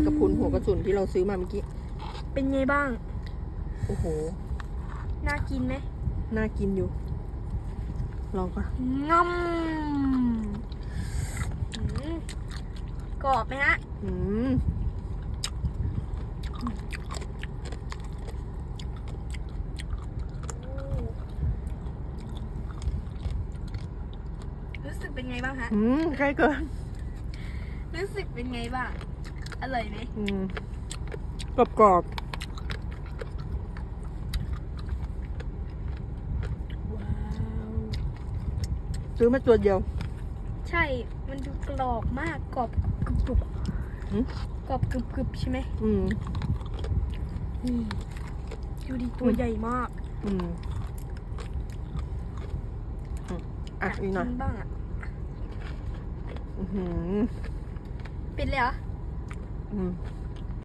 งกะพรุนหัวกระสุนที่เราซื้อมาเมื่อกี้เป็นไงบ้างโอ้โหน่ากินไหมน่ากินอยู่ลองก่อนงำกรอบไหมฮะรู้สึกเป็นไงบ้างฮะใกล้เกินรู้สึกเป็นไงบ้างอร่อยไหมกรอบว้าวซื้อมาตัวเดียวใช่มันดูกรอบมากกรอบกรุบกรอบกรึบใช่ไหมนี่ดูดิตัวใหญ่มากอีกหน่อยบ้างอ่ะเป็นเลยเหรอ